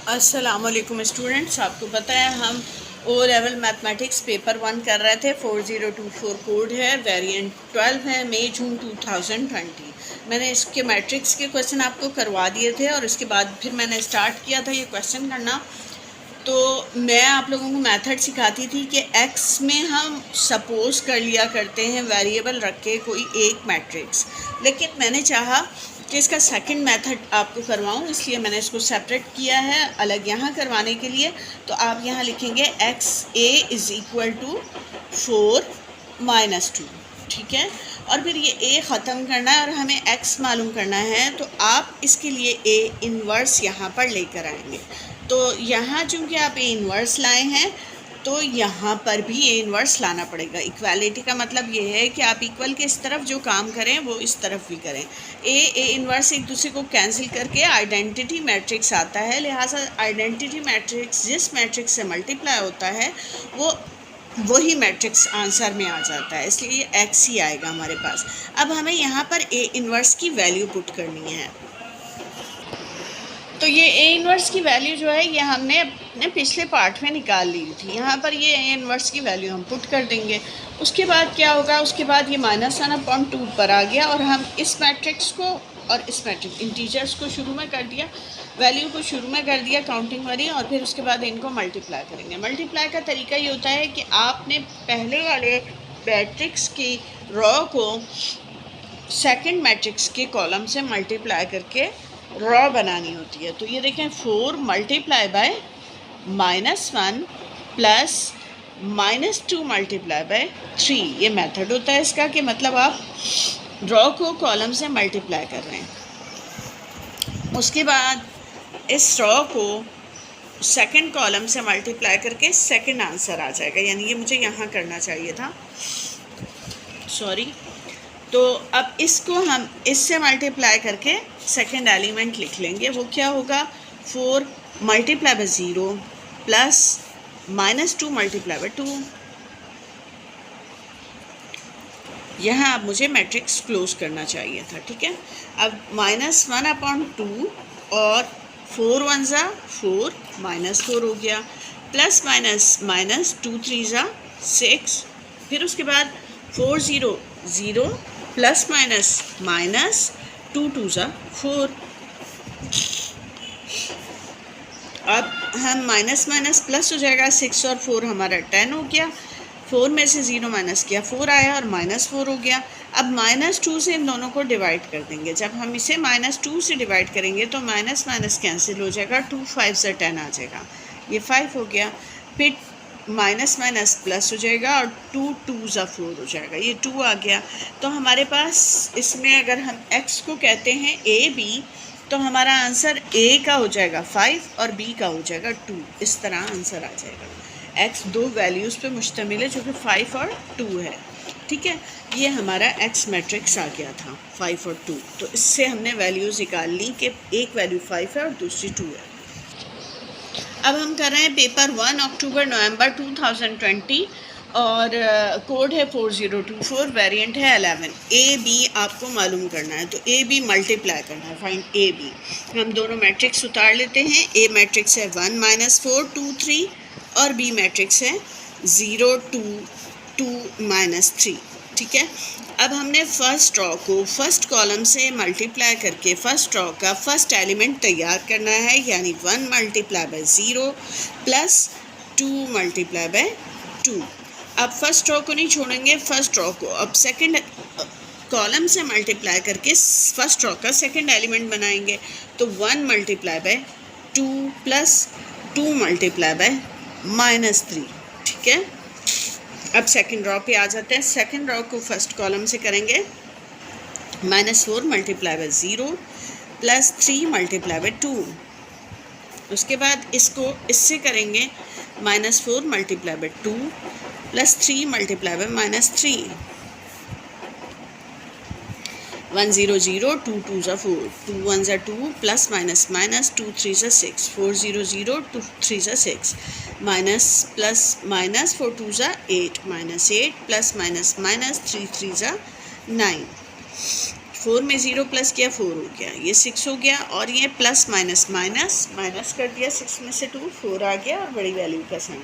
अस्सलामुअलैकुम स्टूडेंट्स, आपको पता है हम ओ लेवल मैथमेटिक्स पेपर 1 कर रहे थे। 4024 कोड है, वेरिएंट 12 है, मई जून 2020। मैंने इसके मैट्रिक्स के क्वेश्चन आपको करवा दिए थे और उसके बाद फिर मैंने स्टार्ट किया था ये क्वेश्चन करना। तो मैं आप लोगों को मेथड सिखाती थी कि एक्स में हम सपोज कर लिया करते हैं वेरिएबल रख के कोई एक मैट्रिक्स, लेकिन मैंने चाहा कि इसका सेकंड मेथड आपको करवाऊँ, इसलिए मैंने इसको सेपरेट किया है अलग यहाँ करवाने के लिए। तो आप यहाँ लिखेंगे X A is equal to 4 - 2, ठीक है। और फिर ये ए ख़त्म करना है और हमें एक्स मालूम करना है, तो आप इसके लिए ए इन्वर्स यहाँ पर लेकर आएंगे। तो यहाँ चूँकि आप ए इन्वर्स लाए हैं तो यहाँ पर भी ए इन्वर्स लाना पड़ेगा। इक्वालिटी का मतलब ये है कि आप इक्वल के इस तरफ जो काम करें वो इस तरफ भी करें। ए इन्वर्स एक दूसरे को कैंसिल करके आइडेंटिटी मैट्रिक्स आता है, लिहाजा आइडेंटिटी मैट्रिक्स जिस मैट्रिक्स से मल्टीप्लाई होता है वो वही मैट्रिक्स आंसर में आ जाता है, इसलिए एक्स ही आएगा हमारे पास। अब हमें यहाँ पर ए इन्वर्स की वैल्यू पुट करनी है। तो ये ए इन्वर्स की वैल्यू जो है ये हमने अपने पिछले पार्ट में निकाल ली थी। यहाँ पर ये ए इन्वर्स की वैल्यू हम पुट कर देंगे। उसके बाद क्या होगा, उसके बाद ये -1/2 पर आ गया और हम इस मैट्रिक्स को और इस मैट्रिक्स इंटीजर्स को शुरू में कर दिया, वैल्यू को शुरू में कर दिया काउंटिंग वाली, और फिर उसके बाद इनको मल्टीप्लाई करेंगे। मल्टीप्लाई का तरीका ये होता है कि आपने पहले वाले मैट्रिक्स की रॉ को सेकंड मैट्रिक्स के कॉलम से मल्टीप्लाई करके रॉ बनानी होती है। तो ये देखें 4 × -1 प्लस -2 × 3, ये मेथड होता है इसका कि मतलब आप रॉ को कॉलम से मल्टीप्लाई कर रहे हैं। उसके बाद इस रॉ को सेकंड कॉलम से मल्टीप्लाई करके सेकंड आंसर आ जाएगा, यानी ये मुझे यहाँ करना चाहिए था, सॉरी। तो अब इसको हम इससे मल्टीप्लाई करके सेकंड एलिमेंट लिख लेंगे। वो क्या होगा, 4 × 0 प्लस -2 × 2। यहाँ अब मुझे मैट्रिक्स क्लोज करना चाहिए था, ठीक है। अब -1/2 और 4 × 1 = 4, -4 हो गया, प्लस माइनस 2 × 3 = 6, फिर उसके बाद 4 0 0 प्लस माइनस 2 2 = 4। अब हम माइनस प्लस हो जाएगा, 6 और 4 हमारा 10 हो गया। 4 में से 0 माइनस किया, 4 आया और -4 हो गया। अब -2 से इन दोनों को डिवाइड कर देंगे। जब हम इसे -2 से डिवाइड करेंगे तो माइनस कैंसिल हो जाएगा, 2 5 से 10 आ जाएगा, ये 5 हो गया। फिर माइनस प्लस हो जाएगा और 2 2 = 4 हो जाएगा, ये 2 आ गया। तो हमारे पास इसमें अगर हम x को कहते हैं ए बी, तो हमारा आंसर a का हो जाएगा 5 और b का हो जाएगा 2, इस तरह आंसर आ जाएगा। x दो वैल्यूज़ पे मुश्तमिल है जो कि 5 और 2 है, ठीक है। ये हमारा x मैट्रिक्स आ गया था 5 और 2। तो इससे हमने वैल्यूज़ निकाल ली कि एक वैल्यू 5 है और दूसरी 2 है। अब हम कर रहे हैं पेपर 1 अक्टूबर नवंबर 2020 और कोड है 4024, वेरिएंट है 11। ए बी आपको मालूम करना है, तो ए बी मल्टीप्लाई करना है, फाइंड ए बी। हम दोनों मैट्रिक्स उतार लेते हैं। ए मैट्रिक्स है 1 - 4 2 3 और बी मैट्रिक्स है 0 2 2 -3, ठीक है। अब हमने फर्स्ट रॉ को फर्स्ट कॉलम से मल्टीप्लाई करके फर्स्ट रॉ का फर्स्ट एलिमेंट तैयार करना है, यानी 1 × 0 प्लस 2 × 2। अब फर्स्ट रॉ को नहीं छोड़ेंगे, फर्स्ट रॉ को अब सेकंड कॉलम से मल्टीप्लाई करके फर्स्ट रॉ का सेकंड एलिमेंट बनाएंगे। तो 1 × 2 प्लस 2 × -3, ठीक है। अब सेकंड रॉ पे आ जाते हैं। सेकंड रॉ को फर्स्ट कॉलम से करेंगे, -4 × 0 प्लस 3 × 2। उसके बाद इसको इससे करेंगे -4 × 2 plus 3 × -3। 1 0 0 2 2 = 4, 2 1 = 2 plus minus 2 3 = 6, 4 0 0 2 3 = 6, minus plus minus 4 2 = 8, -8 plus minus 3 3 = 9, 4 में 0 प्लस किया 4 हो गया, ये 6 हो गया, और ये प्लस माइनस माइनस माइनस कर दिया, 6 में से 2 4 आ गया और बड़ी वैल्यू का साइन,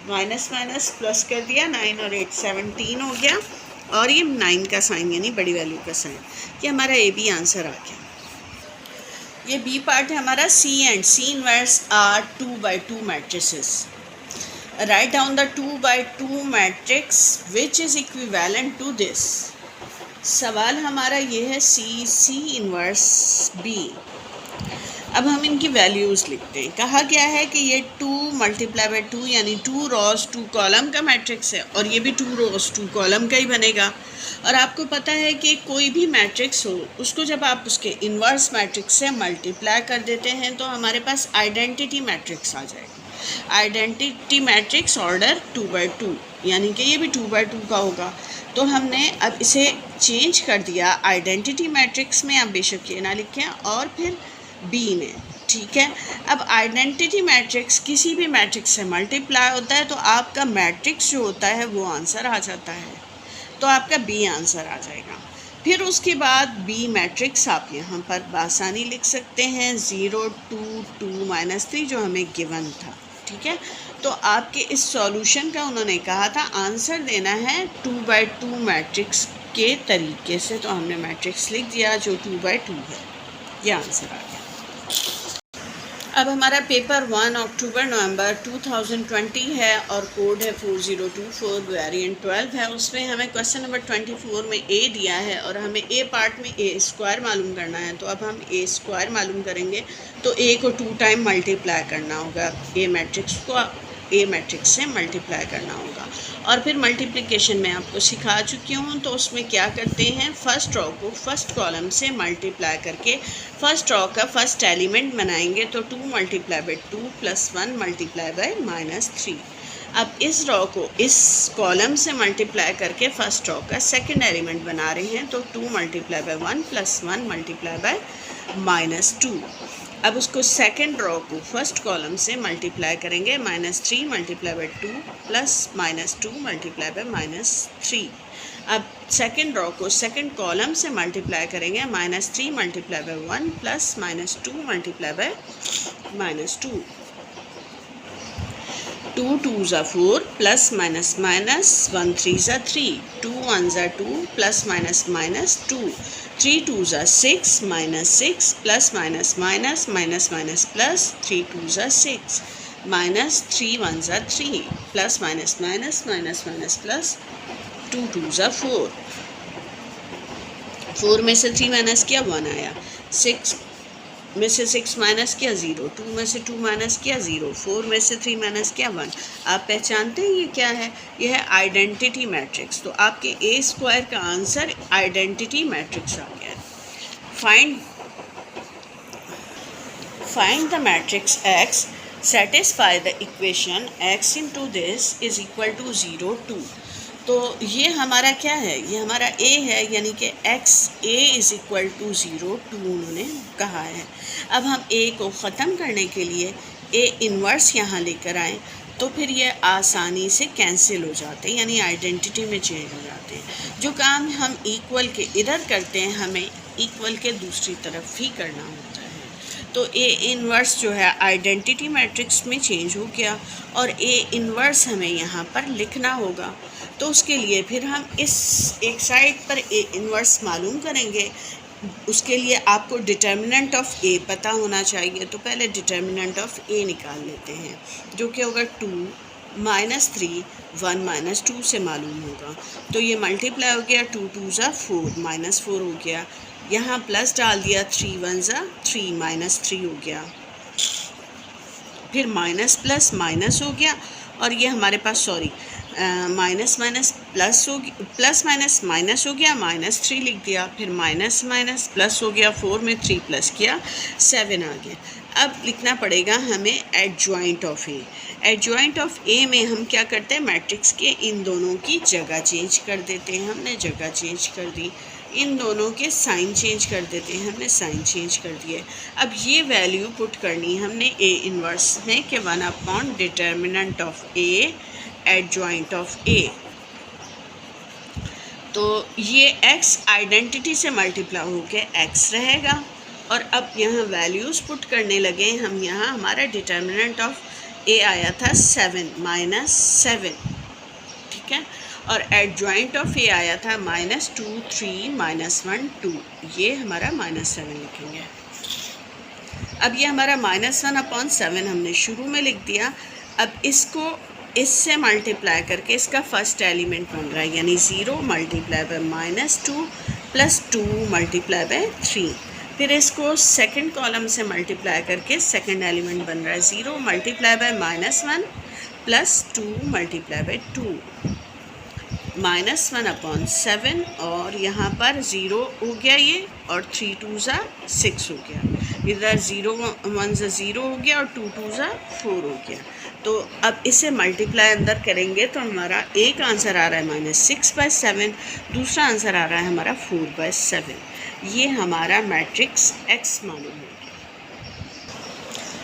माइनस माइनस प्लस कर दिया, 9 और 8 17 हो गया, और ये 9 का साइन यानी बड़ी वैल्यू का साइन। ये हमारा ए बी आंसर आ गया। ये बी पार्ट है हमारा C and C inverse are 2/2 matrices. Right down the 2/2 matrix which is equivalent to this. सवाल हमारा ये है सी इनवर्स बी। अब हम इनकी वैल्यूज़ लिखते हैं। कहा गया है कि ये 2 × 2 यानी 2 रॉस 2 कॉलम का मैट्रिक्स है, और ये भी 2 रॉस 2 कॉलम का ही बनेगा। और आपको पता है कि कोई भी मैट्रिक्स हो उसको जब आप उसके इन्वर्स मैट्रिक्स से मल्टीप्लाई कर देते हैं तो हमारे पास आइडेंटिटी मैट्रिक्स आ जाएगा। आइडेंटिटी मैट्रिक्स ऑर्डर 2/2 यानी कि ये भी 2/2 का होगा। तो हमने अब इसे चेंज कर दिया आइडेंटिटी मैट्रिक्स में, आप बेशक ये ना लिखें, और फिर बी में, ठीक है। अब आइडेंटिटी मैट्रिक्स किसी भी मैट्रिक्स से मल्टीप्लाई होता है तो आपका मैट्रिक्स जो होता है वो आंसर आ जाता है, तो आपका बी आंसर आ जाएगा। फिर उसके बाद बी मैट्रिक्स आप यहाँ पर आसानी लिख सकते हैं 0 2 2 -3 जो हमें गिवन था, ठीक है। तो आपके इस सॉल्यूशन का उन्होंने कहा था आंसर देना है 2/2 मैट्रिक्स के तरीके से, तो हमने मैट्रिक्स लिख दिया जो 2/2 है, ये आंसर आ गया। अब हमारा पेपर 1 अक्टूबर नवंबर 2020 है और कोड है 4024, वेरिएंट 12 है। उसमें हमें क्वेश्चन नंबर 24 में ए दिया है और हमें ए पार्ट में ए स्क्वायर मालूम करना है। तो अब हम ए स्क्वायर मालूम करेंगे तो ए को 2 टाइम मल्टीप्लाई करना होगा, ए मैट्रिक्स को ए मैट्रिक्स से मल्टीप्लाई करना होगा। और फिर मल्टीप्लिकेशन में आपको सिखा चुकी हूँ, तो उसमें क्या करते हैं, फर्स्ट रो को फर्स्ट कॉलम से मल्टीप्लाई करके फर्स्ट रो का फर्स्ट एलिमेंट बनाएंगे। तो 2 × 2 + 1 × -3। अब इस रो को इस कॉलम से मल्टीप्लाई करके फर्स्ट रो का सेकंड एलिमेंट बना रहे हैं। तो 2 × 1 + 1 × -2। अब उसको सेकंड रो को फर्स्ट कॉलम से मल्टीप्लाई करेंगे, -3 × 2 + -2 × -3। अब सेकंड रो को सेकंड कॉलम से मल्टीप्लाई करेंगे, -3 × 1 + -2 × -2। 2 2s are 4 +- 1 3s are 3, 2 1s are 2 +- 2, 3 2s are 6 -6 +- +3 2s are 6, -3 1s are 3 +- -2 2s are 4। 4 में से 3 माइनस किया 1 आया, 6 में से 6 माइनस किया 0, 2 में से 2 माइनस किया 0, 4 में से 3 माइनस किया 1। आप पहचानते हैं ये क्या है, ये है आइडेंटिटी मैट्रिक्स। तो आपके ए स्क्वायर का आंसर आइडेंटिटी मैट्रिक्स आ गया। Find the matrix x, satisfy the equation x × this = 0 2। तो ये हमारा क्या है, ये हमारा a है, यानी कि x a = 0 2 उन्होंने कहा है। अब हम a को ख़त्म करने के लिए a इन्वर्स यहाँ लेकर आएँ तो फिर ये आसानी से कैंसिल हो जाते हैं, यानी आइडेंटिटी में चेंज हो जाते हैं। जो काम हम इक्वल के इधर करते हैं हमें इक्वल के दूसरी तरफ ही करना होता है। तो ए इन्वर्स जो है आइडेंटिटी मैट्रिक्स में चेंज हो गया और ए इन्वर्स हमें यहाँ पर लिखना होगा। तो उसके लिए फिर हम इस एक साइड पर ए इन्वर्स मालूम करेंगे। उसके लिए आपको डिटर्मिनेंट ऑफ ए पता होना चाहिए। तो पहले डिटर्मिनेंट ऑफ ए निकाल लेते हैं, जो कि होगा 2 -3 1 -2 से मालूम होगा। तो ये मल्टीप्लाई हो गया, 2 2s are 4 -4 हो गया, यहाँ प्लस डाल दिया, 3 1s are 3 -3 हो गया, फिर माइनस प्लस माइनस हो गया, और ये हमारे पास माइनस माइनस प्लस हो गया, प्लस माइनस माइनस हो गया, -3 लिख दिया, फिर माइनस माइनस प्लस हो गया, 4 में 3 प्लस किया 7 आ गया। अब लिखना पड़ेगा हमें adjoint of A. Adjoint of A में हम क्या करते हैं, मैट्रिक्स के इन दोनों की जगह चेंज कर देते हैं। हमने जगह चेंज कर दी, इन दोनों के साइन चेंज कर देते हैं, हमने साइन चेंज कर दिए। अब ये वैल्यू पुट करनी हमने ए इन्वर्स में कि 1 determinant of A adjoint of A. तो ये x आइडेंटिटी से मल्टीप्लाई होके x रहेगा। और अब यहाँ वैल्यूज़ पुट करने लगे हम। यहाँ हमारा डिटर्मिनेंट ऑफ a आया था 7 -7, ठीक है। और एडजॉइंट ऑफ a आया था -2 3 -1 2, ये हमारा -7 लिखेंगे। अब ये हमारा -1/7 हमने शुरू में लिख दिया। अब इसको इससे मल्टीप्लाई करके इसका फर्स्ट एलिमेंट बन रहा है, यानी 0 multiply by -2 plus 2 multiply by 3। फिर इसको सेकंड कॉलम से मल्टीप्लाई करके सेकंड एलिमेंट बन रहा है 0 multiply by -1 plus 2 multiply by 2, -1/7। और यहाँ पर 0 हो गया ये, और 3 2 = 6 हो गया। इधर 0 1 = 0 हो गया और 2 2 = 4 हो गया। तो अब इसे मल्टीप्लाई अंदर करेंगे तो हमारा एक आंसर आ रहा है -6/7, दूसरा आंसर आ रहा है हमारा 4/7। ये हमारा मैट्रिक्स x मालूम है।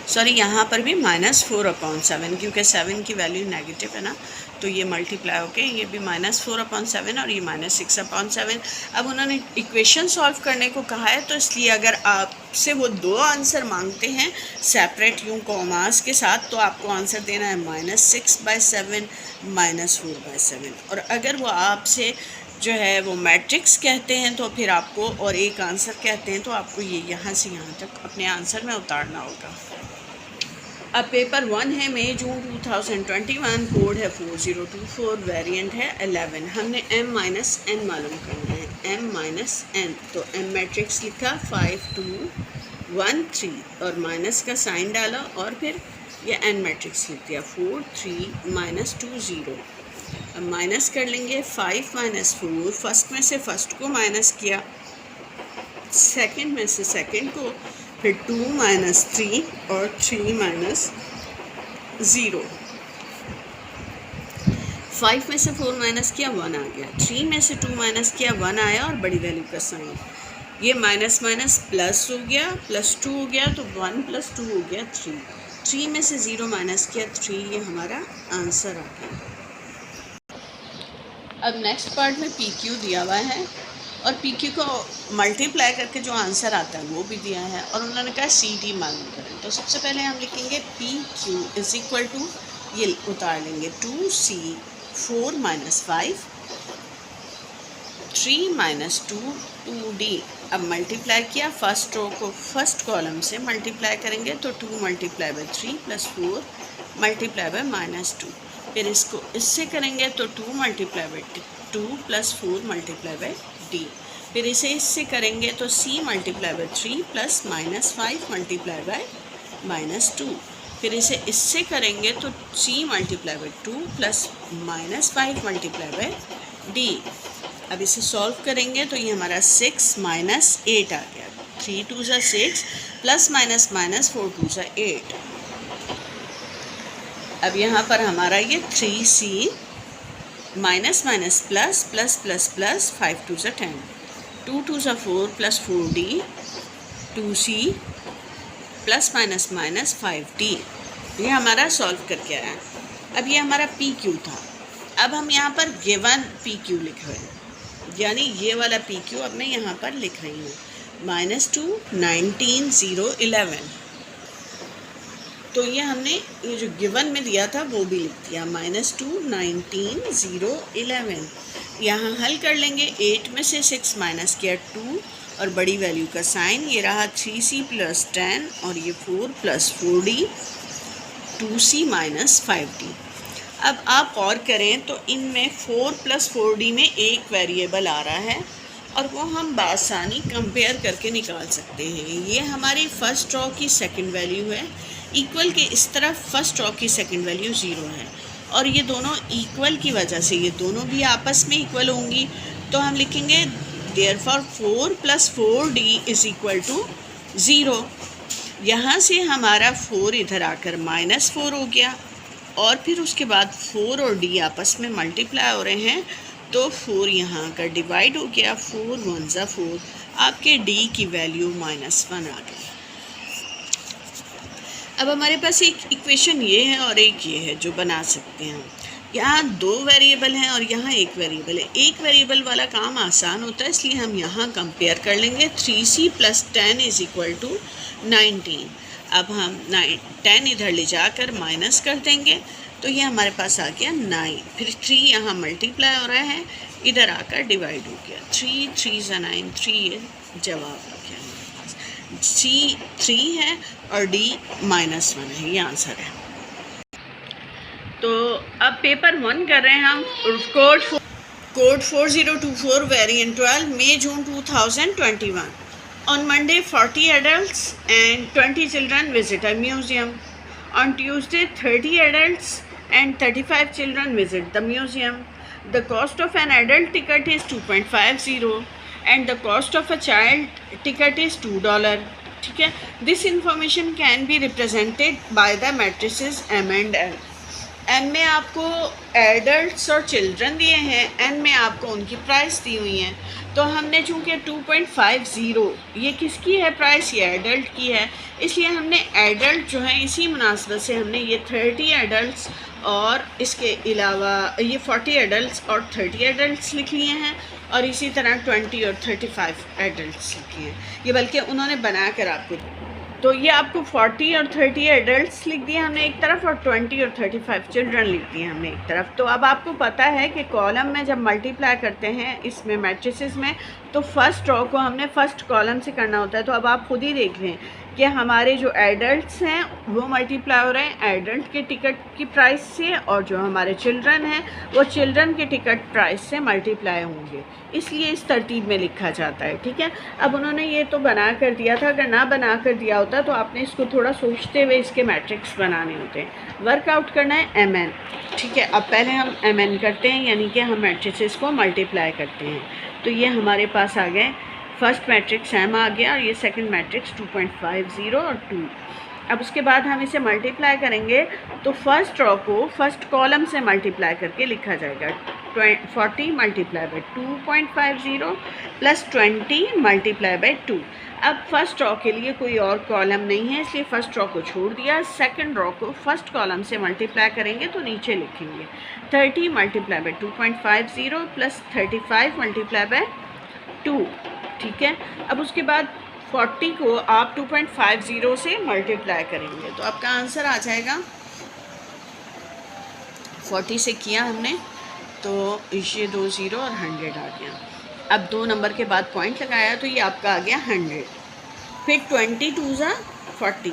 सॉरी, यहाँ पर भी -4/7, क्योंकि 7 की वैल्यू नेगेटिव है ना, तो ये मल्टीप्लाई होके ये भी -4/7 और ये -6/7। अब उन्होंने इक्वेशन सॉल्व करने को कहा है, तो इसलिए अगर आपसे वो 2 आंसर मांगते हैं सेपरेट यूँ कॉमास के साथ, तो आपको आंसर देना है -6/7 -4/7। और अगर वो आपसे जो है वो मैट्रिक्स कहते हैं तो फिर आपको, और एक आंसर कहते हैं तो आपको ये यहाँ से यहाँ तक अपने आंसर में उतारना होगा। अब पेपर 1 है मई जून 2021, कोड है 4024, वेरिएंट है 11। हमने m-n मालूम करना है, m-n। तो m मैट्रिक्स लिखा 5 2 1 3 और माइनस का साइन डाला और फिर ये n मैट्रिक्स लिख दिया 4 3 -2 0। अब माइनस कर लेंगे 5 -4, फर्स्ट में से फर्स्ट को माइनस किया, सेकंड में से सेकंड को, फिर 2 -3 और 3 -0। 5 में से 4 माइनस किया 1 आ गया, 3 में से 2 माइनस किया 1 आया और बड़ी वैल्यू का साइन, ये माइनस माइनस प्लस हो गया, +2 हो गया, तो 1 + 2 हो गया 3। 3 में से 0 माइनस किया 3, ये हमारा आंसर आ गया। अब नेक्स्ट पार्ट में PQ दिया हुआ है और PQ को मल्टीप्लाई करके जो आंसर आता है वो भी दिया है, और उन्होंने कहा CD मालूम करें। तो सबसे पहले हम लिखेंगे PQ = ये उतार लेंगे 2C 4 - 5 3 - 2 2D। अब मल्टीप्लाई किया, फर्स्ट रो को फर्स्ट कॉलम से मल्टीप्लाई करेंगे तो 2 × 3 + 4 × -2। फिर इसको इससे करेंगे तो 2 × 2 + 4 × D। फिर इसे इससे करेंगे तो C × 3 + -5 × -2। फिर इसे इससे करेंगे तो C × 2 + -5 × D। अब इसे सॉल्व करेंगे तो ये हमारा 6 - 8 आ गया। 3 2 = 6 +- 4 2 = 8। अब यहाँ पर हमारा ये 3C -- plus plus plus plus 5 2 = 10, 2 2 = 4 + 4D, 2C +- 5D। ये हमारा सॉल्व करके आया। अब ये हमारा PQ था। अब हम यहाँ पर गिवन PQ लिख रहे हैं, यानी ये वाला PQ अब मैं यहाँ पर लिख रही हूँ -2 19 0 11। तो ये हमने ये जो गिवन में दिया था वो भी लिख दिया -2 19 0 11। यहाँ हल कर लेंगे, 8 में से 6 माइनस किया 2 और बड़ी वैल्यू का साइन, ये रहा 3C + 10 और ये 4 + 4D 2C - 5D। अब आप और करें तो इनमें 4 + 4D में एक वेरिएबल आ रहा है और वो हम बासानी कंपेयर करके निकाल सकते हैं। ये हमारी फर्स्ट रॉ की सेकंड वैल्यू है, इक्वल के इस तरफ फर्स्ट रॉ की सेकंड वैल्यू 0 है, और ये दोनों इक्वल की वजह से ये दोनों भी आपस में इक्वल होंगी। तो हम लिखेंगे देयरफॉर 4 + 4D = 0। यहाँ से हमारा 4 इधर आकर -4 हो गया, और फिर उसके बाद 4 और D आपस में मल्टीप्लाई हो रहे हैं, तो 4 यहाँ आकर डिवाइड हो गया, 4 1 = 4। आपके D की वैल्यू -1 आ गई। अब हमारे पास एक इक्वेशन ये है और एक ये है जो बना सकते हैं। यहाँ दो वेरिएबल हैं और यहाँ एक वेरिएबल है। एक वेरिएबल वाला काम आसान होता है, इसलिए हम यहाँ कंपेयर कर लेंगे। 3c + 10 = 19। अब हम 10 इधर ले जाकर माइनस कर देंगे तो ये हमारे पास आ गया 9। फिर 3 यहाँ मल्टीप्लाई हो रहा है, इधर आकर डिवाइड हो गया। 3 3 × 9, 3 ये जवाब आ गया हमारे पास। C 3 है और D -1 है, ये आंसर है। तो अब पेपर 1 कर रहे हैं हम। कोड 4024 वेरिएंट 12 मई जून 2021। On Monday, 40 adults and 20 children visit a museum. On Tuesday, 30 adults and 35 children visit the museum. The cost of an adult ticket is 2.50 and the cost of a child ticket is $2. ठीक है, this information can be represented by the matrices M and N. M में आपको adults और children दिए हैं, N में आपको उनकी प्राइस दी हुई हैं। तो हमने चूँकि 2.50 ये किसकी है प्राइस, ये एडल्ट की है, इसलिए हमने एडल्ट जो है इसी मुनासबत से हमने ये 30 एडल्ट्स और इसके अलावा ये 40 एडल्ट्स और 30 एडल्ट्स लिख लिए हैं और इसी तरह 20 और 35 एडल्ट्स लिखे हैं। ये बल्कि उन्होंने बना कर आपको, तो ये आपको 40 और 30 एडल्ट्स लिख दिए हमने एक तरफ और 20 और 35 चिल्ड्रन लिख दिए हमने एक तरफ। तो अब आपको पता है कि कॉलम में जब मल्टीप्लाई करते हैं इसमें मैट्रिसेस में, तो फर्स्ट रो को हमने फर्स्ट कॉलम से करना होता है। तो अब आप खुद ही देख लें कि हमारे जो एडल्ट्स हैं वो मल्टीप्लाई हो रहे हैं एडल्ट के टिकट की प्राइस से, और जो हमारे चिल्ड्रन हैं वो चिल्ड्रन के टिकट प्राइस से मल्टीप्लाई होंगे, इसलिए इस तरतीब में लिखा जाता है। ठीक है, अब उन्होंने ये तो बना कर दिया था, अगर ना बना कर दिया होता तो आपने इसको थोड़ा सोचते हुए इसके मैट्रिक्स बनाने होते हैं। वर्कआउट करना है MN। ठीक है, अब पहले हम MN करते हैं, यानी कि हम मैट्रिसेस को मल्टीप्लाई करते हैं। तो ये हमारे पास आ गए, फर्स्ट मैट्रिक्स M आ गया और ये सेकंड मैट्रिक्स 2.50 और 2। अब उसके बाद हम इसे मल्टीप्लाई करेंगे तो फर्स्ट रो को फर्स्ट कॉलम से मल्टीप्लाई करके लिखा जाएगा। 40 × 2.50 + 20 × 2। अब फर्स्ट रो के लिए कोई और कॉलम नहीं है, इसलिए फर्स्ट रो को छोड़ दिया। सेकंड रो को फर्स्ट कॉलम से मल्टीप्लाई करेंगे तो नीचे लिखेंगे 30 × 2.50 + 35 × 2। ठीक है, अब उसके बाद 40 को आप 2.50 से मल्टीप्लाई करेंगे तो आपका आंसर आ जाएगा। 40 से किया हमने तो ये 2 0 और 100 आ गया। अब 2 नंबर के बाद पॉइंट लगाया तो ये आपका आ गया 100। फिर 20 2 × 40,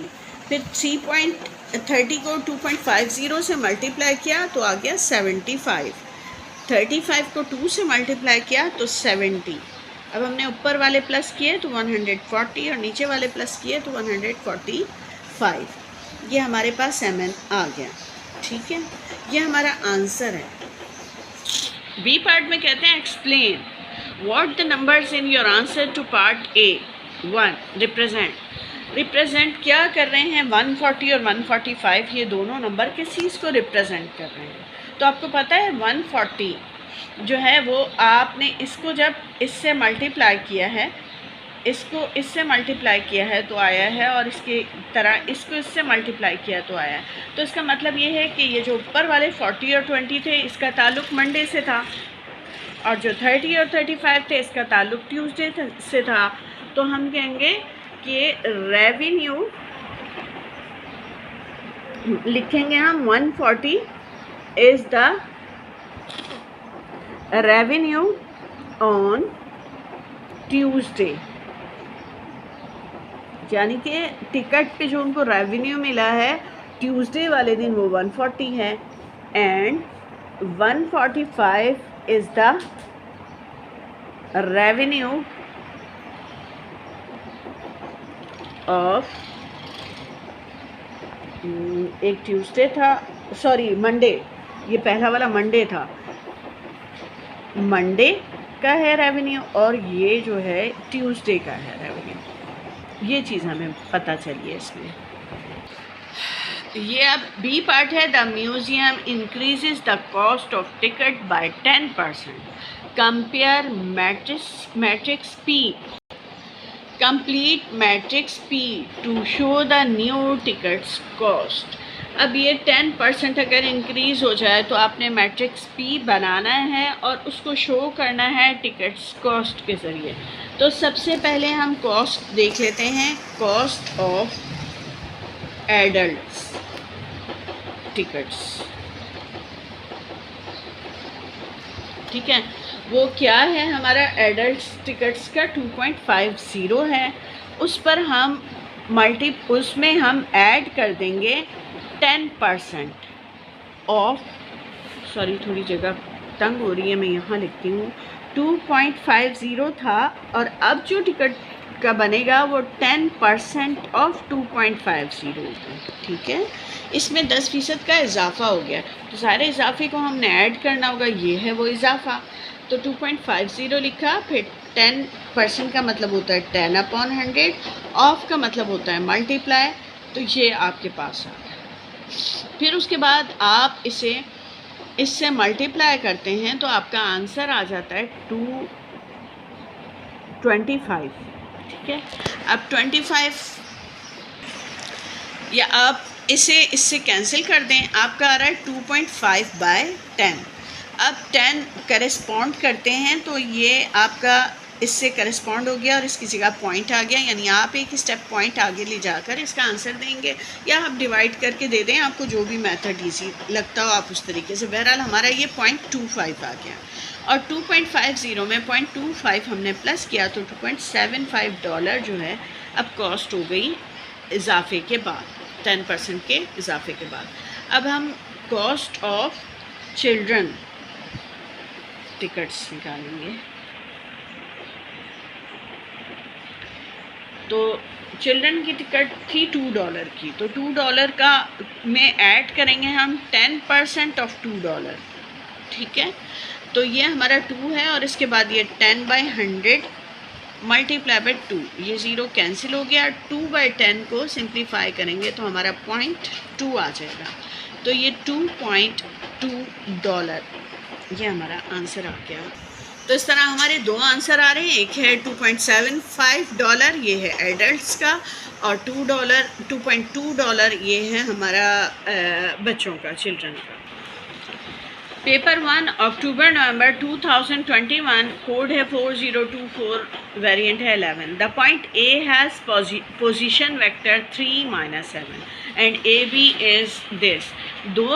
फिर 3.30 को 2.50 से मल्टीप्लाई किया तो आ गया 75। 35 को 2 से मल्टीप्लाई किया तो 70। अब हमने ऊपर वाले प्लस किए तो 140 और नीचे वाले प्लस किए तो 145। ये हमारे पास MN आ गया। ठीक है, ये हमारा आंसर है। बी पार्ट में कहते हैं explain what the numbers in your answer to part A। 1 represent क्या कर रहे हैं, 140 और 145 ये दोनों नंबर किस चीज़ को रिप्रेजेंट कर रहे हैं। तो आपको पता है 140 जो है वो आपने इसको जब इससे मल्टीप्लाई किया है, इसको इससे मल्टीप्लाई किया है तो आया है, और इसकी तरह इसको इससे मल्टीप्लाई किया तो आया है। तो इसका मतलब ये है कि ये जो ऊपर वाले 40 और 20 थे इसका ताल्लुक मंडे से था, और जो 30 और 35 थे इसका ताल्लुक ट्यूसडे से था। तो हम कहेंगे कि रेवेन्यू लिखेंगे हम 140 is the revenue on Tuesday, यानी कि टिकट पे जो उनको रेवेन्यू मिला है ट्यूसडे वाले दिन वो 140 है, and 145 is the revenue of, एक ट्यूसडे था, सॉरी मंडे, ये पहला वाला मंडे था, मंडे का है रेवेन्यू और ये जो है ट्यूसडे का है रेवेन्यू। ये चीज़ हमें पता चली है इसमें। ये अब बी पार्ट है, the museum increases the cost of ticket by 10%। Compare matrix P, complete matrix P to show the new tickets cost। अब ये 10% अगर इंक्रीज़ हो जाए तो आपने मैट्रिक्स P बनाना है और उसको शो करना है टिकट्स कॉस्ट के ज़रिए। तो सबसे पहले हम कॉस्ट देख लेते हैं, कॉस्ट ऑफ एडल्ट्स टिकट्स, ठीक है। वो क्या है, हमारा एडल्ट्स टिकट्स का 2.50 है, उस पर हम उसमें हम ऐड कर देंगे 10% ऑफ, सॉरी थोड़ी जगह तंग हो रही है, मैं यहाँ लिखती हूँ, 2.50 था और अब जो टिकट का बनेगा वो 10% ऑफ 2.50 होगा, ठीक है। इसमें 10% का इजाफा हो गया, तो सारे इजाफे को हमने ऐड करना होगा, ये है वो इजाफा। तो 2.50 लिखा, फिर 10% का मतलब होता है 10/100, ऑफ का मतलब होता है मल्टीप्लाई, तो ये आपके पास आ गया। फिर उसके बाद आप इससे मल्टीप्लाई करते हैं तो आपका आंसर आ जाता है 225, ठीक है। अब 25 या आप इससे कैंसिल कर दें, आपका आ रहा है 2.5/10। अब 10 करेस्पॉन्ड करते हैं तो ये आपका इससे करेस्पॉन्ड हो गया और इसकी जगह पॉइंट आ गया, यानी आप एक स्टेप पॉइंट आगे ले जाकर इसका आंसर देंगे, या आप डिवाइड करके दे दें, आपको जो भी मेथड ईजी लगता हो आप उस तरीके से। बहरहाल हमारा ये 0.25 आ गया और 2.50 में 0.25 हमने प्लस किया तो $2.75 जो है अब कॉस्ट हो गई इजाफे के बाद, 10% के इजाफे के बाद। अब हम कॉस्ट ऑफ चिल्ड्रन टिकट्स निकालेंगे। तो चिल्ड्रन की टिकट थी $2 की, तो $2 का में ऐड करेंगे हम 10% ऑफ $2, ठीक है। तो ये हमारा 2 है और इसके बाद ये 10/100 मल्टीप्लाई बाय 2, ये 0 कैंसिल हो गया। 2/10 को सिंप्लीफाई करेंगे तो हमारा 0.2 आ जाएगा, तो ये $2.2 ये हमारा आंसर आ गया। तो इस तरह हमारे दो आंसर आ रहे हैं, एक है $2.75 ये है एडल्ट्स का, और $2.2 ये है हमारा बच्चों का, चिल्ड्रन का। पेपर 1 अक्टूबर नवंबर 2021, कोड है 4024, वेरिएंट है 11। The point A has position vector 3-7 and A B is this. दो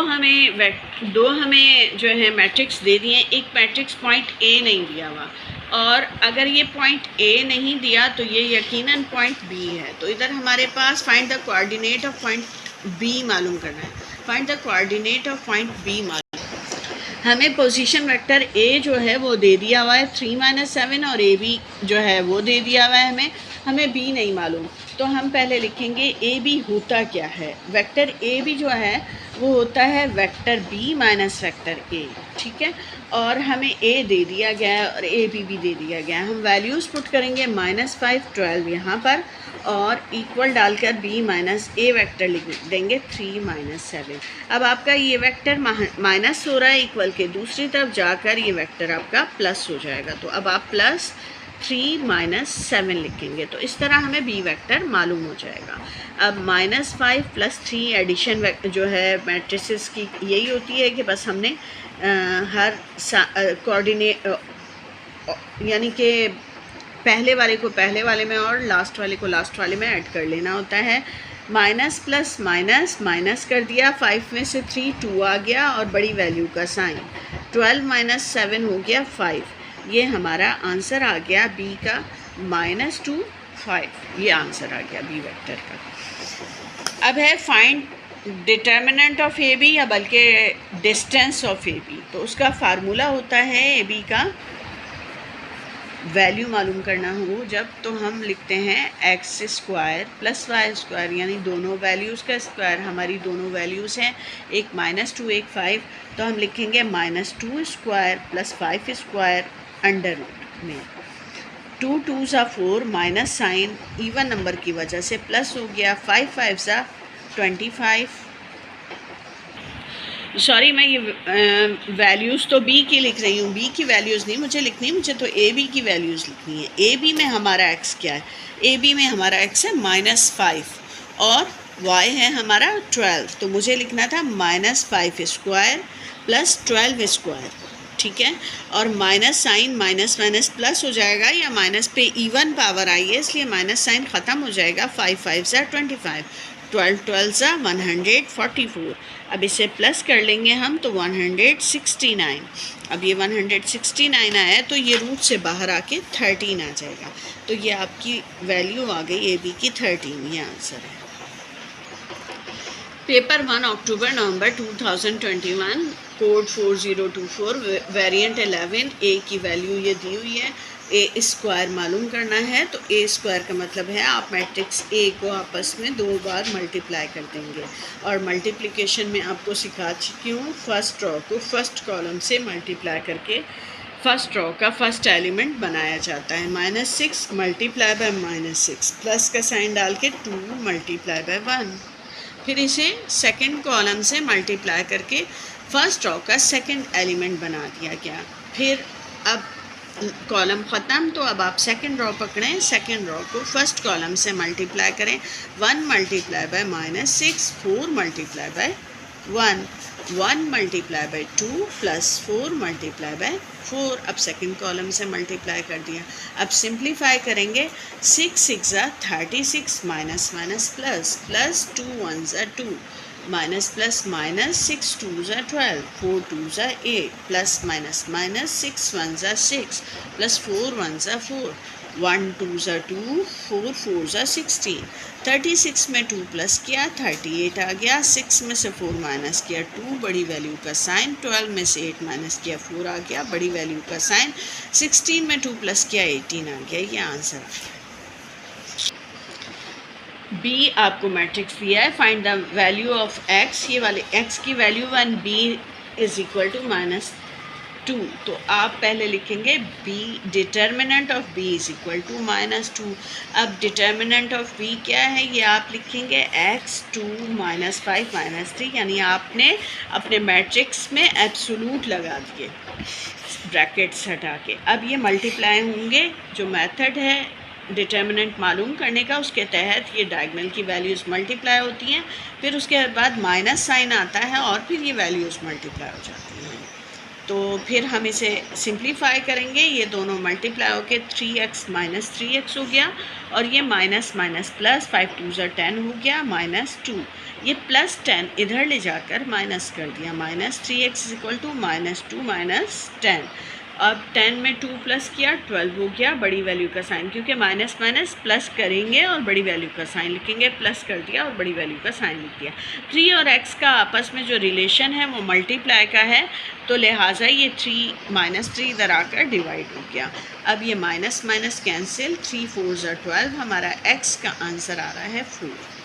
हमें जो है मैट्रिक्स दे दिए, एक मैट्रिक्स पॉइंट ए नहीं दिया हुआ, और अगर ये पॉइंट ए नहीं दिया तो ये यकीनन पॉइंट बी है। तो इधर हमारे पास find the coordinate of point B मालूम करना है। Find the coordinate of point B मालूम, हमें पोजीशन वेक्टर ए जो है वो दे दिया हुआ है 3-7 और ए बी जो है वो दे दिया हुआ है हमें बी नहीं मालूम। तो हम पहले लिखेंगे ए बी होता क्या है। वेक्टर ए बी जो है वो होता है vector B minus vector A, ठीक है। और हमें ए दे दिया गया है और ए बी भी दे दिया गया है। हम वैल्यूज़ पुट करेंगे -5, 12 यहाँ पर, और इक्वल डालकर बी माइनस ए वेक्टर लिख देंगे 3-7। अब आपका ये वेक्टर माइनस हो रहा है इक्वल के दूसरी तरफ जाकर ये वेक्टर आपका प्लस हो जाएगा। तो अब आप +3-7 लिखेंगे, तो इस तरह हमें बी वेक्टर मालूम हो जाएगा। अब -5 + 3 एडिशन जो है मैट्रिसेस की यही होती है कि बस हमने हर कोऑर्डिनेट यानी कि पहले वाले को पहले वाले में और लास्ट वाले को लास्ट वाले में ऐड कर लेना होता है। माइनस प्लस माइनस माइनस कर दिया, 5 में से 3 2 आ गया और बड़ी वैल्यू का साइन, 12 - 7 हो गया 5। ये हमारा आंसर आ गया बी का -2 5, ये आंसर आ गया बी वेक्टर का। अब है find determinant of A B, या बल्कि डिस्टेंस ऑफ ए बी। तो उसका फार्मूला होता है ए बी का वैल्यू मालूम करना हो जब, तो हम लिखते हैं x² + y², यानी दोनों वैल्यूज़ का स्क्वायर। हमारी दोनों वैल्यूज़ हैं, एक -2 एक 5, तो हम लिखेंगे -2² + 5² अंडर रूट में 2 2s 4 minus sign even number की वजह से प्लस हो गया, 5 5s 25। सॉरी, मैं ये वैल्यूज़ तो बी की लिख रही हूँ, बी की वैल्यूज़ नहीं मुझे लिखनी, मुझे तो ए बी की वैल्यूज़ लिखनी है। ए बी में हमारा एक्स क्या है, ए बी में हमारा एक्स है -5 और y है हमारा 12, तो मुझे लिखना था -5 स्क्वायर प्लस 12 स्क्वायर, ठीक है। और minus sign minus minus plus हो जाएगा, या माइनस पे इवन पावर आई है इसलिए माइनस साइन ख़त्म हो जाएगा। 5 5 ज़ा 25, 12 12 ज़ा 144। अब इसे प्लस कर लेंगे हम तो 169। अब ये 169 आया तो ये रूट से बाहर आके 13 आ जाएगा। तो ये आपकी वैल्यू आ गई AB की 13, ये आंसर है। पेपर 1 अक्टूबर नवंबर 2021, कोड 4024, वेरिएंट 11। ए की वैल्यू ये दी हुई है, ए स्क्वायर मालूम करना है। तो ए स्क्वायर का मतलब है आप मैट्रिक्स ए को आपस में 2 बार मल्टीप्लाई कर देंगे। और मल्टीप्लिकेशन में आपको सिखा चुकी हूँ, फर्स्ट रो को फर्स्ट कॉलम से मल्टीप्लाई करके फर्स्ट रो का फर्स्ट एलिमेंट बनाया जाता है। -6 मल्टीप्लाई बाय -6, प्लस का साइन डाल के 2 मल्टीप्लाई बाय 1। फिर इसे सेकंड कॉलम से मल्टीप्लाई करके फर्स्ट रो का सेकंड एलिमेंट बना दिया गया। फिर अब कॉलम ख़त्म, तो अब आप सेकंड रो पकड़ें, सेकंड रो को फर्स्ट कॉलम से मल्टीप्लाई करें। 1 multiply by -6, 4 multiply by 1, 1 multiply by 2 plus 4 multiply by 4। अब सेकंड कॉलम से मल्टीप्लाई कर दिया। अब सिंप्लीफाई करेंगे, 6 6 ज़ा 36, माइनस माइनस प्लस, प्लस 2 1 ज़ा 2, माइनस प्लस माइनस, 6 2 ज़ा 12, 4 2 ज़ा 8, प्लस माइनस माइनस, 6 1 ज़ा 6, प्लस 4 1 ज़ा 4, 1 2 ज़ा 2, 4 4 ज़ा 16। 36 में 2 प्लस किया 38 आ गया, 6 में से 4 माइनस किया 2, बड़ी वैल्यू का साइन। 12 में से 8 माइनस किया 4 आ गया, बड़ी वैल्यू का साइन। 16 में 2 प्लस किया 18 आ गया, ये आंसर आ गया। बी आपको मैट्रिक्स दिया है, find the value of X, ये वाले एक्स की value 1, B is equal to -2। तो आप पहले लिखेंगे B, determinant of B is equal to -2। अब डिटर्मिनेंट ऑफ बी क्या है, ये आप लिखेंगे x2 -5 -3, यानी आपने अपने मैट्रिक्स में एब्सोल्यूट लगा दिए ब्रैकेट्स हटा के। अब ये मल्टीप्लाई होंगे, जो मेथड है डिटर्मिनेंट मालूम करने का, उसके तहत ये डायगोनल की वैल्यूज़ मल्टीप्लाई होती हैं, फिर उसके बाद माइनस साइन आता है और फिर ये वैल्यूज़ मल्टीप्लाई हो जाती हैं। तो फिर हम इसे सिंप्लीफाई करेंगे, ये दोनों मल्टीप्लाई होकर 3x -3x हो गया, और ये माइनस माइनस प्लस, 5 2 ज़ा 10 हो गया, -2। ये प्लस 10 इधर ले जाकर माइनस कर दिया, -3x इज इक्वल टू -2 -10। अब 10 में 2 प्लस किया 12 हो गया, बड़ी वैल्यू का साइन, क्योंकि माइनस माइनस प्लस करेंगे और बड़ी वैल्यू का साइन लिखेंगे, प्लस कर दिया और बड़ी वैल्यू का साइन लिख दिया। 3 और x का आपस में जो रिलेशन है वो मल्टीप्लाई का है, तो लिहाजा ये 3 -3 इधर आकर डिवाइड हो गया। अब ये माइनस माइनस कैंसिल, 3 4 ज़ा 12, हमारा x का आंसर आ रहा है 4।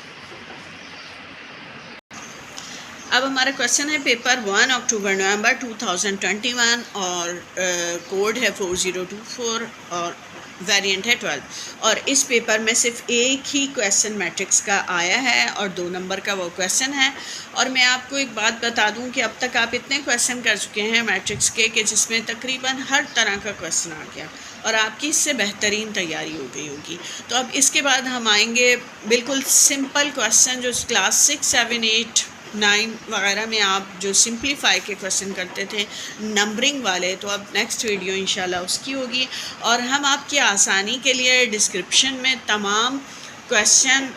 अब हमारा क्वेश्चन है पेपर 1 अक्टूबर नवंबर 2021, और कोड है 4024 और वेरिएंट है 12। और इस पेपर में सिर्फ एक ही क्वेश्चन मैट्रिक्स का आया है और 2 नंबर का वो क्वेश्चन है। और मैं आपको एक बात बता दूं कि अब तक आप इतने क्वेश्चन कर चुके हैं मैट्रिक्स के कि जिसमें तकरीबन हर तरह का क्वेश्चन आ गया और आपकी इससे बेहतरीन तैयारी हो गई होगी। तो अब इसके बाद हम आएंगे बिल्कुल सिंपल क्वेश्चन, जो क्लास 6 7 8 9 वगैरह में आप जो सिंप्लीफाई के क्वेश्चन करते थे नंबरिंग वाले, तो अब नेक्स्ट वीडियो इंशाल्लाह उसकी होगी। और हम आपकी आसानी के लिए डिस्क्रिप्शन में तमाम क्वेश्चन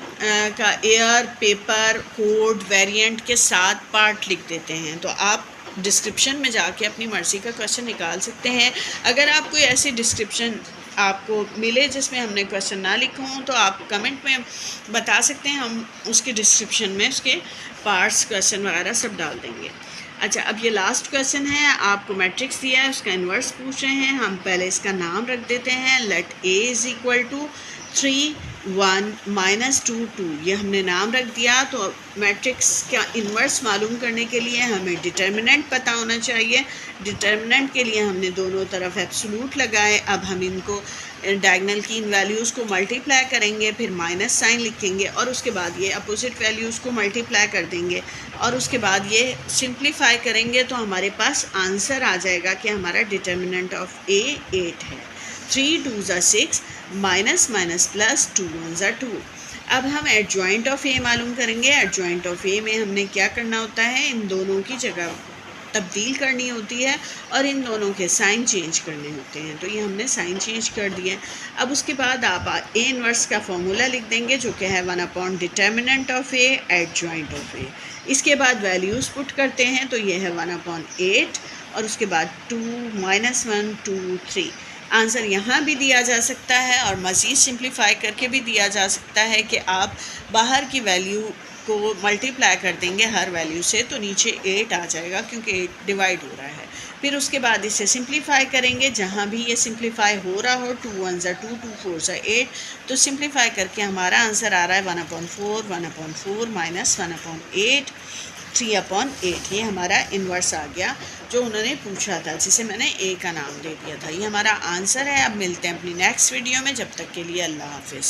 का एयर, पेपर, कोड, वेरिएंट के 7 पार्ट लिख देते हैं, तो आप डिस्क्रिप्शन में जाके अपनी मर्ज़ी का क्वेश्चन निकाल सकते हैं। अगर आप कोई ऐसी डिस्क्रिप्शन आपको मिले जिसमें हमने क्वेश्चन ना लिखा हों तो आप कमेंट में बता सकते हैं, हम उसके डिस्क्रिप्शन में उसके पार्ट्स, क्वेश्चन वगैरह सब डाल देंगे। अच्छा, अब ये लास्ट क्वेश्चन है, आपको मैट्रिक्स दिया है, उसका इन्वर्स पूछ रहे हैं। हम पहले इसका नाम रख देते हैं, let A is equal to 3 1 -2 2, ये हमने नाम रख दिया। तो मैट्रिक्स का इन्वर्स मालूम करने के लिए हमें डिटर्मिनेंट पता होना चाहिए। डिटर्मिनेंट के लिए हमने दोनों तरफ एब्सोल्यूट लगाए। अब हम इनको डायगोनल की इन वैल्यूज़ को मल्टीप्लाई करेंगे, फिर माइनस साइन लिखेंगे और उसके बाद ये अपोजिट वैल्यूज़ को मल्टीप्लाई कर देंगे और उसके बाद ये सिंप्लीफाई करेंगे, तो हमारे पास आंसर आ जाएगा कि हमारा डिटर्मिनेंट ऑफ ए 8 है। 3 2 ज़ा 6, माइनस माइनस प्लस, 2 1 ज़ा 2। अब हम एडजॉइंट ऑफ ए मालूम करेंगे। एडजॉइंट ऑफ ए में हमने क्या करना होता है, इन दोनों की जगह तब्दील करनी होती है और इन दोनों के साइन चेंज करने होते हैं। तो ये हमने साइन चेंज कर दिए हैं। अब उसके बाद आप ए इनवर्स का फॉर्मूला लिख देंगे जो कि है 1 determinant of A adjoint of A. इसके बाद वैल्यूज़ पुट करते हैं तो ये है 1/8 और उसके बाद 2 -1 2 3। आंसर यहाँ भी दिया जा सकता है और मज़ीद सिंप्लीफाई करके भी दिया जा सकता है कि आप बाहर की वैल्यू को मल्टीप्लाई कर देंगे हर वैल्यू से तो नीचे 8 आ जाएगा क्योंकि 8 डिवाइड हो रहा है। फिर उसके बाद इसे सिंप्लीफाई करेंगे, जहाँ भी ये सिंप्लीफाई हो रहा हो 2 1 2 2 4 8, तो सिंप्लीफाई करके हमारा आंसर आ रहा है 1/4 1/4 -1/8 3/8। ये हमारा इन्वर्स आ गया जो उन्होंने पूछा था, जिसे मैंने ए का नाम दे दिया था। ये हमारा आंसर है। अब मिलते हैं अपनी नेक्स्ट वीडियो में, जब तक के लिए अल्लाह हाफिज़।